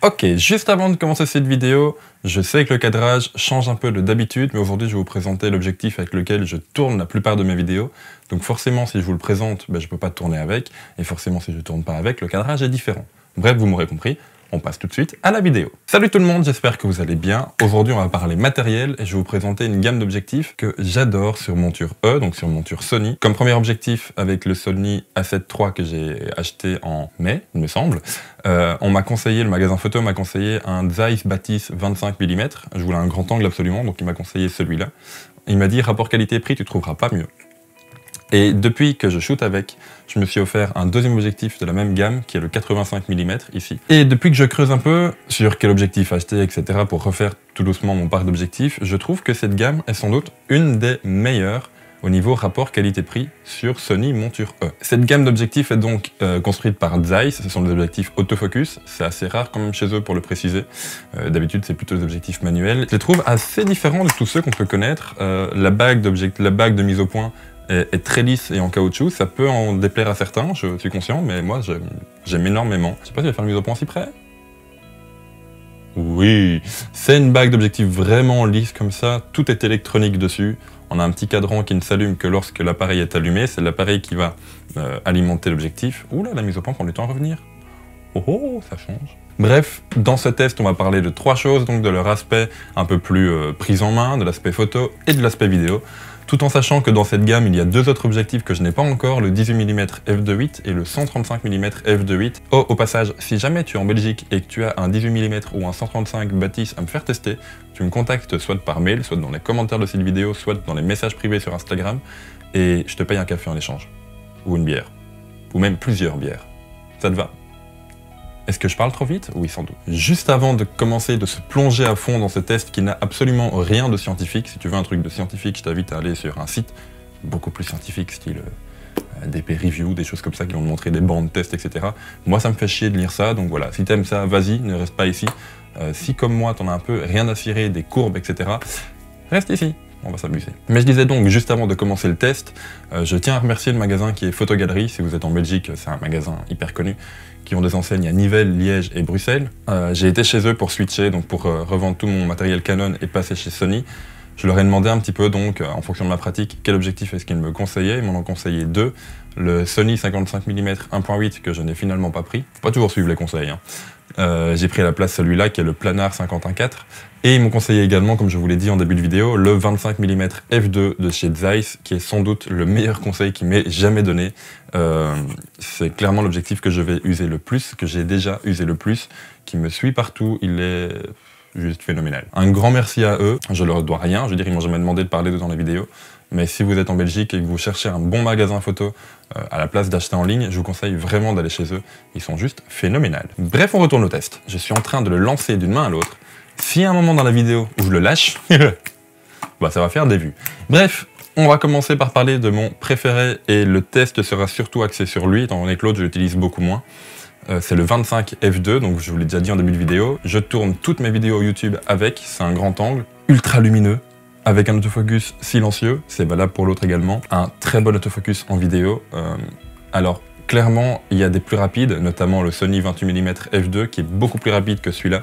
Ok, juste avant de commencer cette vidéo, je sais que le cadrage change un peu de d'habitude, mais aujourd'hui je vais vous présenter l'objectif avec lequel je tourne la plupart de mes vidéos. Donc forcément, si je vous le présente, je ne peux pas tourner avec, et forcément si je ne tourne pas avec, le cadrage est différent. Bref, vous m'aurez compris. On passe tout de suite à la vidéo. Salut tout le monde, j'espère que vous allez bien. Aujourd'hui, on va parler matériel et je vais vous présenter une gamme d'objectifs que j'adore sur monture E, donc sur monture Sony. Comme premier objectif avec le Sony A7 III que j'ai acheté en mai, il me semble, on m'a conseillé, le magasin photo m'a conseillé un Zeiss Batis 25 mm. Je voulais un grand angle absolument, donc il m'a conseillé celui-là. Il m'a dit rapport qualité-prix, tu trouveras pas mieux. Et depuis que je shoot avec, je me suis offert un deuxième objectif de la même gamme, qui est le 85 mm ici. Et depuis que je creuse un peu sur quel objectif acheter, etc., pour refaire tout doucement mon parc d'objectifs, je trouve que cette gamme est sans doute une des meilleures au niveau rapport qualité-prix sur Sony monture E. Cette gamme d'objectifs est donc construite par Zeiss, ce sont des objectifs autofocus, c'est assez rare quand même chez eux pour le préciser. D'habitude c'est plutôt des objectifs manuels. Je les trouve assez différents de tous ceux qu'on peut connaître. La bague de mise au point est très lisse et en caoutchouc, ça peut en déplaire à certains, je suis conscient, mais moi j'aime énormément. Je sais pas si je vais faire une mise au point si près. Oui, c'est une bague d'objectifs vraiment lisse comme ça, tout est électronique dessus. On a un petit cadran qui ne s'allume que lorsque l'appareil est allumé, c'est l'appareil qui va alimenter l'objectif. Ouh là, la mise au point prend du temps à revenir. Oh, ça change. Bref, dans ce test, on va parler de trois choses, donc de leur aspect un peu plus prise en main, de l'aspect photo et de l'aspect vidéo. Tout en sachant que dans cette gamme, il y a deux autres objectifs que je n'ai pas encore, le 18 mm f2.8 et le 135 mm f2.8. Oh, au passage, si jamais tu es en Belgique et que tu as un 18 mm ou un 135 Batis à me faire tester, tu me contactes soit par mail, soit dans les commentaires de cette vidéo, soit dans les messages privés sur Instagram, et je te paye un café en échange. Ou une bière. Ou même plusieurs bières. Ça te va ? Est-ce que je parle trop vite? Oui, sans doute. Juste avant de commencer de se plonger à fond dans ce test qui n'a absolument rien de scientifique, si tu veux un truc de scientifique, je t'invite à aller sur un site beaucoup plus scientifique, style DP Review, des choses comme ça qui vont te montrer des bancs de tests, etc. Moi, ça me fait chier de lire ça, donc voilà. Si t'aimes ça, vas-y, ne reste pas ici. Si, comme moi, t'en as un peu rien à cirer, des courbes, etc., reste ici. On va s'amuser. Mais je disais donc, juste avant de commencer le test, je tiens à remercier le magasin qui est Photogalerie. Si vous êtes en Belgique, c'est un magasin hyper connu, qui ont des enseignes à Nivelles, Liège et Bruxelles. J'ai été chez eux pour switcher, donc pour revendre tout mon matériel Canon et passer chez Sony. Je leur ai demandé un petit peu, donc, en fonction de ma pratique, quel objectif est-ce qu'ils me conseillaient. Ils m'en ont conseillé deux. Le Sony 55 mm 1.8 que je n'ai finalement pas pris. Faut pas toujours suivre les conseils, hein. J'ai pris à la place celui-là qui est le Planar 51.4 et ils m'ont conseillé également, comme je vous l'ai dit en début de vidéo, le 25 mm f2 de chez Zeiss qui est sans doute le meilleur conseil qui m'ait jamais donné. C'est clairement l'objectif que je vais user le plus, que j'ai déjà usé le plus, qui me suit partout, il est juste phénoménal. Un grand merci à eux, je leur dois rien, je veux dire ils m'ont jamais demandé de parler d'eux dans la vidéo. Mais si vous êtes en Belgique et que vous cherchez un bon magasin photo à la place d'acheter en ligne, je vous conseille vraiment d'aller chez eux. Ils sont juste phénoménales. Bref, on retourne au test. Je suis en train de le lancer d'une main à l'autre. S'il y a un moment dans la vidéo où je le lâche, ça va faire des vues. Bref, on va commencer par parler de mon préféré et le test sera surtout axé sur lui, étant donné que l'autre, je l'utilise beaucoup moins. C'est le 25 f2, donc je vous l'ai déjà dit en début de vidéo. Je tourne toutes mes vidéos YouTube avec, c'est un grand angle, ultra lumineux, avec un autofocus silencieux, c'est valable pour l'autre également. Un très bon autofocus en vidéo. Alors, clairement, il y a des plus rapides, notamment le Sony 28 mm f2, qui est beaucoup plus rapide que celui-là.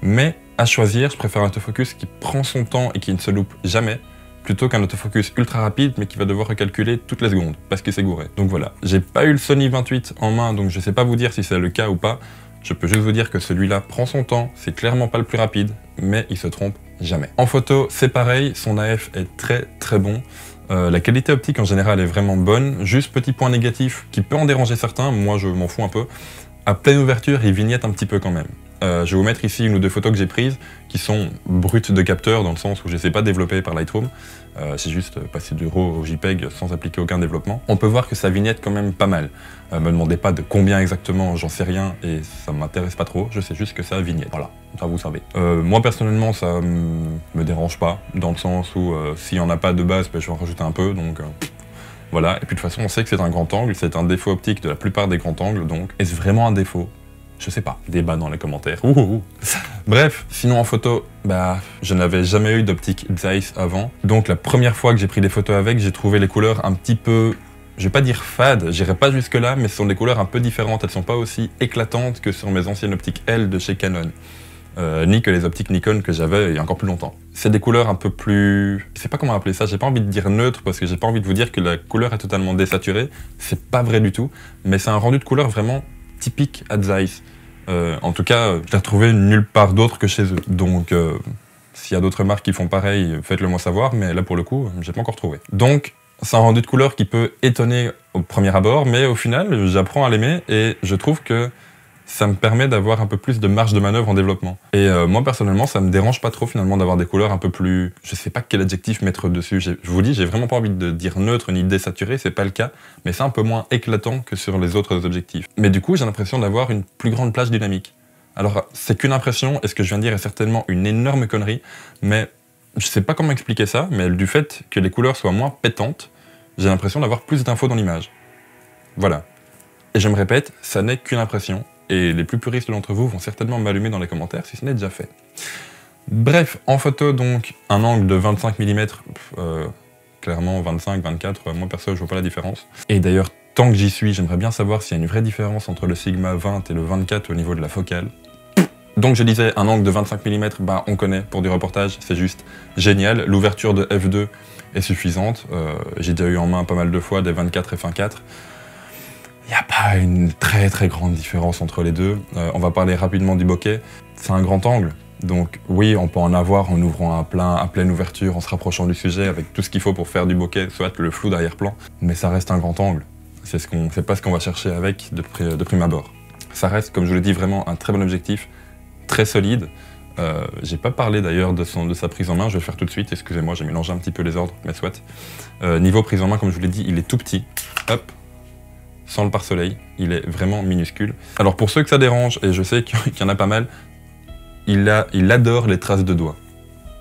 Mais, à choisir, je préfère un autofocus qui prend son temps et qui ne se loupe jamais, plutôt qu'un autofocus ultra rapide, mais qui va devoir recalculer toutes les secondes, parce qu'il s'est gouré. Donc voilà, j'ai pas eu le Sony 28 en main, donc je sais pas vous dire si c'est le cas ou pas. Je peux juste vous dire que celui-là prend son temps, c'est clairement pas le plus rapide, mais il se trompe jamais. En photo, c'est pareil, son AF est très très bon. La qualité optique en général est vraiment bonne. Juste petit point négatif qui peut en déranger certains, moi je m'en fous un peu. À pleine ouverture, il vignette un petit peu quand même. Je vais vous mettre ici une ou deux photos que j'ai prises qui sont brutes de capteur dans le sens où je ne les ai pas développées par Lightroom. C'est juste passer du RAW au JPEG sans appliquer aucun développement. On peut voir que ça vignette quand même pas mal. Me demandez pas de combien exactement, j'en sais rien et ça m'intéresse pas trop. Je sais juste que ça vignette. Voilà, ça vous savez. Moi personnellement, ça me dérange pas dans le sens où s'il y en a pas de base, je vais en rajouter un peu. Donc voilà. Et puis de toute façon, on sait que c'est un grand angle. C'est un défaut optique de la plupart des grands angles. Donc est-ce vraiment un défaut ? Je sais pas, débat dans les commentaires. Bref, sinon en photo, je n'avais jamais eu d'optique Zeiss avant. Donc la première fois que j'ai pris des photos avec, j'ai trouvé les couleurs un petit peu je vais pas dire fades, j'irai pas jusque là, mais ce sont des couleurs un peu différentes, elles sont pas aussi éclatantes que sur mes anciennes optiques L de chez Canon. Ni que les optiques Nikon que j'avais il y a encore plus longtemps. C'est des couleurs un peu plus... Je sais pas comment appeler ça, j'ai pas envie de dire neutre parce que j'ai pas envie de vous dire que la couleur est totalement désaturée, c'est pas vrai du tout, mais c'est un rendu de couleur vraiment typique à Zeiss. En tout cas, je l'ai retrouvé nulle part d'autre que chez eux, donc s'il y a d'autres marques qui font pareil, faites-le moi savoir, mais là pour le coup, j'ai pas encore trouvé. Donc, c'est un rendu de couleur qui peut étonner au premier abord, mais au final, j'apprends à l'aimer et je trouve que ça me permet d'avoir un peu plus de marge de manœuvre en développement. Et moi, personnellement, ça me dérange pas trop, finalement, d'avoir des couleurs un peu plus... Je sais pas quel adjectif mettre dessus. Je vous dis, j'ai vraiment pas envie de dire neutre ni désaturé, c'est pas le cas, mais c'est un peu moins éclatant que sur les autres objectifs. Mais du coup, j'ai l'impression d'avoir une plus grande plage dynamique. Alors, c'est qu'une impression, et ce que je viens de dire est certainement une énorme connerie, mais je sais pas comment expliquer ça, mais du fait que les couleurs soient moins pétantes, j'ai l'impression d'avoir plus d'infos dans l'image. Voilà. Et je me répète, ça n'est qu'une impression, et les plus puristes d'entre vous vont certainement m'allumer dans les commentaires si ce n'est déjà fait. Bref, en photo donc, un angle de 25 mm, clairement 25, 24, moi perso je vois pas la différence. Et d'ailleurs, tant que j'y suis, j'aimerais bien savoir s'il y a une vraie différence entre le Sigma 20 et le 24 au niveau de la focale. Donc je disais, un angle de 25 mm, bah, on connaît pour du reportage, c'est juste génial. L'ouverture de f2 est suffisante, j'ai déjà eu en main pas mal de fois des 24 f1.4. Il n'y a pas une très grande différence entre les deux. On va parler rapidement du bokeh. C'est un grand angle, donc oui, on peut en avoir en ouvrant à pleine ouverture, en se rapprochant du sujet, avec tout ce qu'il faut pour faire du bokeh, soit le flou d'arrière-plan, mais ça reste un grand angle. C'est pas ce qu'on va chercher avec de prime abord. Ça reste, comme je vous l'ai dit, vraiment un très bon objectif, très solide. J'ai pas parlé d'ailleurs de sa prise en main, je vais le faire tout de suite, excusez-moi, j'ai mélangé un petit peu les ordres, mais soit. Niveau prise en main, comme je vous l'ai dit, il est tout petit. Hop. Sans le pare-soleil, il est vraiment minuscule. Alors pour ceux que ça dérange, et je sais qu'il y en a pas mal, il adore les traces de doigts.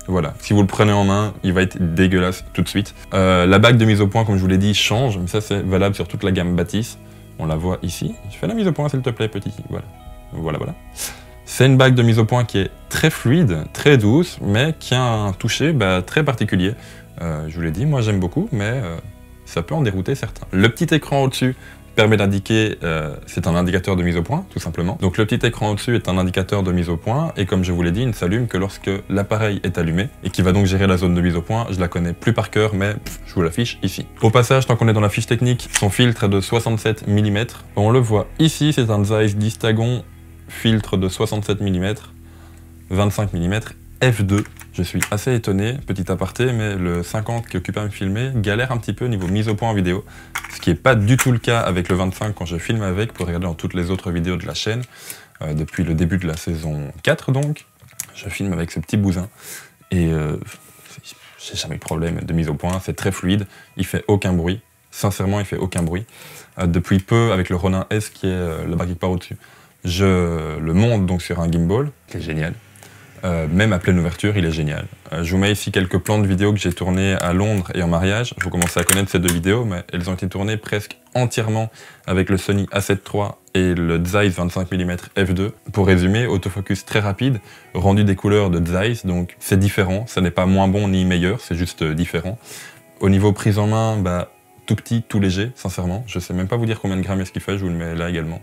Voilà, si vous le prenez en main, il va être dégueulasse tout de suite. La bague de mise au point, comme je vous l'ai dit, change, mais ça c'est valable sur toute la gamme Batis. On la voit ici. Je fais la mise au point s'il te plaît, petit. Voilà. C'est une bague de mise au point qui est très fluide, très douce, mais qui a un toucher très particulier. Je vous l'ai dit, moi j'aime beaucoup, mais ça peut en dérouter certains. Le petit écran au-dessus permet d'indiquer, c'est un indicateur de mise au point, tout simplement. Donc le petit écran au-dessus est un indicateur de mise au point, et comme je vous l'ai dit, il ne s'allume que lorsque l'appareil est allumé, et qui va donc gérer la zone de mise au point. Je la connais plus par cœur, mais je vous l'affiche ici. Au passage, tant qu'on est dans la fiche technique, son filtre est de 67 mm. On le voit ici, c'est un Zeiss Distagon, filtre de 67 mm, 25 mm, f2. Je suis assez étonné, petit aparté, mais le 50 qui occupe à me filmer galère un petit peu au niveau mise au point en vidéo, ce qui n'est pas du tout le cas avec le 25 quand je filme avec, pour regarder dans toutes les autres vidéos de la chaîne. Depuis le début de la saison 4 donc, je filme avec ce petit bousin, et j'ai jamais eu de problème de mise au point, c'est très fluide, il fait aucun bruit, sincèrement il fait aucun bruit. Depuis peu, avec le Ronin S qui est le bras qui part au-dessus, je le monte donc sur un gimbal, qui est génial. Même à pleine ouverture, il est génial. Je vous mets ici quelques plans de vidéos que j'ai tournés à Londres et en mariage. Vous commencez à connaître ces deux vidéos, mais elles ont été tournées presque entièrement avec le Sony A7 III et le Zeiss 25 mm f2. Pour résumer, autofocus très rapide, rendu des couleurs de Zeiss, donc c'est différent, ça n'est pas moins bon ni meilleur, c'est juste différent. Au niveau prise en main, tout petit, tout léger, sincèrement. Je sais même pas vous dire combien de grammes est-ce qu'il fait, je vous le mets là également.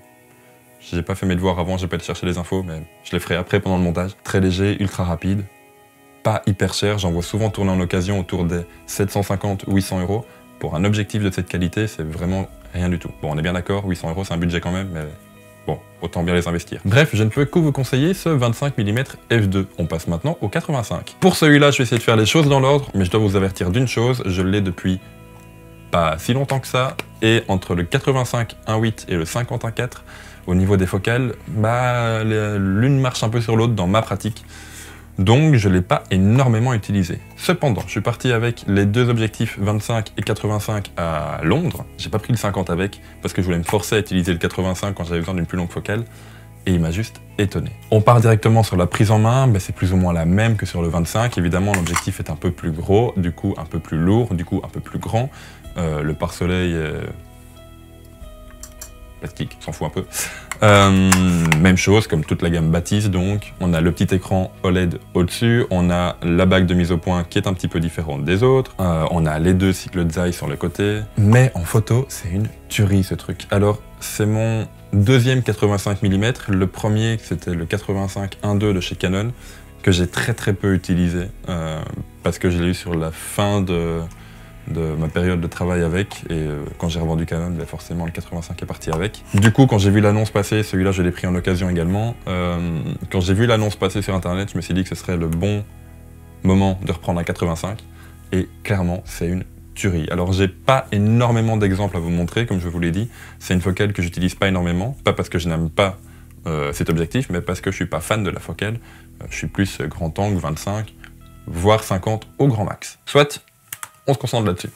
J'ai pas fait mes devoirs avant, j'ai pas été chercher les infos, mais je les ferai après pendant le montage. Très léger, ultra rapide, pas hyper cher, j'en vois souvent tourner en occasion autour des 750 ou 800 €. Pour un objectif de cette qualité, c'est vraiment rien du tout. Bon, on est bien d'accord, 800 €, c'est un budget quand même, mais bon, autant bien les investir. Bref, je ne peux que vous conseiller ce 25 mm f2. On passe maintenant au 85. Pour celui-là, je vais essayer de faire les choses dans l'ordre, mais je dois vous avertir d'une chose, je l'ai depuis pas si longtemps que ça, et entre le 85 1.8 et le 50 1.4, au niveau des focales, l'une marche un peu sur l'autre dans ma pratique, donc je ne l'ai pas énormément utilisé. Cependant, je suis parti avec les deux objectifs 25 et 85 à Londres. J'ai pas pris le 50 avec, parce que je voulais me forcer à utiliser le 85 quand j'avais besoin d'une plus longue focale, et il m'a juste étonné. On part directement sur la prise en main, c'est plus ou moins la même que sur le 25. Évidemment, l'objectif est un peu plus gros, du coup un peu plus lourd, du coup un peu plus grand. Le pare-soleil plastique, s'en fout un peu. Même chose, comme toute la gamme Batiz, donc, on a le petit écran OLED au-dessus, on a la bague de mise au point qui est un petit peu différente des autres, on a les deux cycles de Zeiss sur le côté, mais en photo, c'est une tuerie ce truc. Alors, c'est mon deuxième 85 mm, le premier c'était le 85 1.2 de chez Canon, que j'ai très peu utilisé, parce que je l'ai eu sur la fin de ma période de travail avec, et quand j'ai revendu Canon, ben forcément le 85 est parti avec. Du coup, quand j'ai vu l'annonce passer, celui-là je l'ai pris en occasion également, quand j'ai vu l'annonce passer sur internet, je me suis dit que ce serait le bon moment de reprendre un 85, et clairement c'est une tuerie. Alors j'ai pas énormément d'exemples à vous montrer, comme je vous l'ai dit, c'est une focale que j'utilise pas énormément, pas parce que je n'aime pas cet objectif, mais parce que je suis pas fan de la focale, je suis plus grand angle, 25, voire 50 au grand max. Soit, on se concentre là-dessus.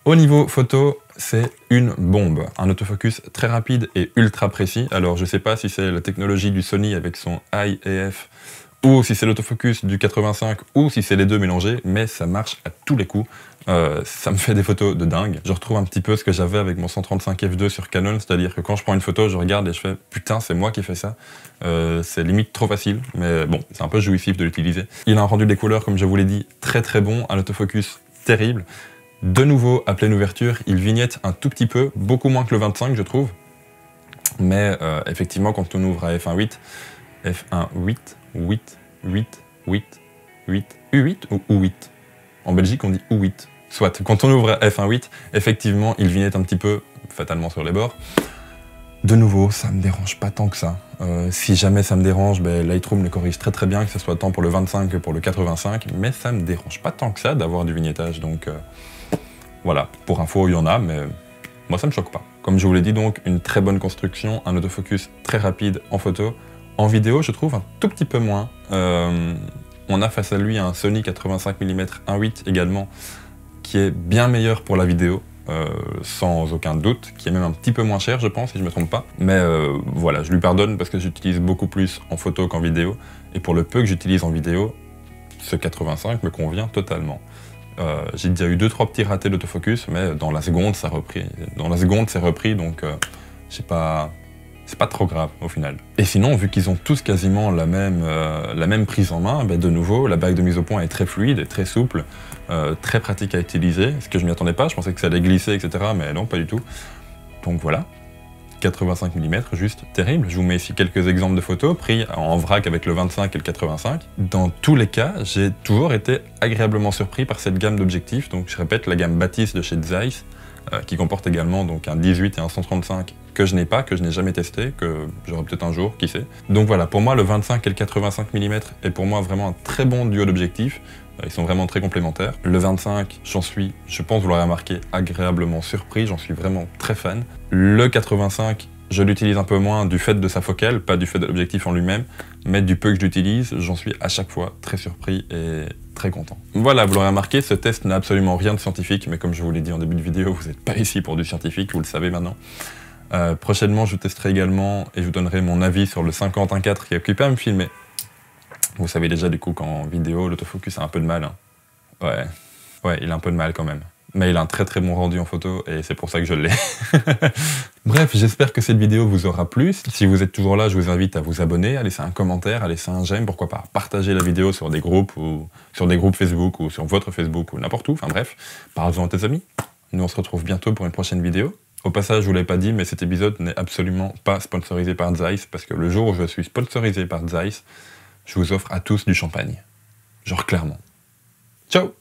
Au niveau photo, c'est une bombe. Un autofocus très rapide et ultra précis. Alors je sais pas si c'est la technologie du Sony avec son IAF, ou si c'est l'autofocus du 85, ou si c'est les deux mélangés, mais ça marche à tous les coups. Ça me fait des photos de dingue. Je retrouve un petit peu ce que j'avais avec mon 135 f2 sur Canon, c'est-à-dire que quand je prends une photo, je regarde et je fais « Putain, c'est moi qui ai fait ça ». C'est limite trop facile, mais bon, c'est un peu jouissif de l'utiliser. Il a un rendu des couleurs, comme je vous l'ai dit, très bon, un autofocus terrible. De nouveau, à pleine ouverture, il vignette un tout petit peu, beaucoup moins que le 25, je trouve. Mais effectivement, quand on ouvre à f1.8, f1.8, 8, U8 ou U8. En Belgique, on dit U8. Soit, quand on ouvre à f1.8, effectivement, il vignette un petit peu, fatalement sur les bords. De nouveau, ça me dérange pas tant que ça. Si jamais ça me dérange, ben, Lightroom le corrige très bien, que ce soit tant pour le 25 que pour le 85, mais ça me dérange pas tant que ça d'avoir du vignettage, donc voilà. Pour info, il y en a, mais moi ça me choque pas. Comme je vous l'ai dit donc, une très bonne construction, un autofocus très rapide en photo. En vidéo, je trouve un tout petit peu moins. On a face à lui un Sony 85 mm 1.8 également, qui est bien meilleur pour la vidéo. Sans aucun doute, qui est même un petit peu moins cher je pense, si je me trompe pas. Mais voilà, je lui pardonne parce que j'utilise beaucoup plus en photo qu'en vidéo, et pour le peu que j'utilise en vidéo, ce 85 me convient totalement. J'ai déjà eu 2-3 petits ratés d'autofocus, mais dans la seconde ça repris. Dans la seconde c'est repris, donc c'est pas trop grave au final. Et sinon, vu qu'ils ont tous quasiment la même prise en main, ben de nouveau, la bague de mise au point est très fluide et très souple, très pratique à utiliser, ce que je m'y attendais pas, je pensais que ça allait glisser, etc., mais non, pas du tout. Donc voilà, 85 mm, juste terrible. Je vous mets ici quelques exemples de photos pris en vrac avec le 25 et le 85. Dans tous les cas, j'ai toujours été agréablement surpris par cette gamme d'objectifs, donc je répète, la gamme Batiz de chez Zeiss, qui comporte également donc un 18 et un 135 que je n'ai pas, que je n'ai jamais testé, que j'aurai peut-être un jour, qui sait. Donc voilà, pour moi le 25 et le 85 mm est pour moi vraiment un très bon duo d'objectifs, ils sont vraiment très complémentaires. Le 25, j'en suis, je pense vous l'aurez remarqué, agréablement surpris, j'en suis vraiment très fan. Le 85, je l'utilise un peu moins du fait de sa focale, pas du fait de l'objectif en lui-même, mais du peu que je l'utilise, j'en suis à chaque fois très surpris et très content. Voilà, vous l'aurez remarqué, ce test n'a absolument rien de scientifique, mais comme je vous l'ai dit en début de vidéo, vous n'êtes pas ici pour du scientifique, vous le savez maintenant. Prochainement, je testerai également et je vous donnerai mon avis sur le 50-1.4 qui est occupé à me filmer. Vous savez déjà du coup qu'en vidéo, l'autofocus a un peu de mal. Hein. Ouais, il a un peu de mal quand même. Mais il a un très bon rendu en photo et c'est pour ça que je l'ai. Bref, j'espère que cette vidéo vous aura plu. Si vous êtes toujours là, je vous invite à vous abonner, à laisser un commentaire, à laisser un j'aime, pourquoi pas, à partager la vidéo sur des groupes ou sur des groupes Facebook ou sur votre Facebook ou n'importe où, enfin bref, parle-en à tes amis. Nous on se retrouve bientôt pour une prochaine vidéo. Au passage, je vous l'ai pas dit, mais cet épisode n'est absolument pas sponsorisé par Zeiss, parce que le jour où je suis sponsorisé par Zeiss, je vous offre à tous du champagne. Genre clairement. Ciao!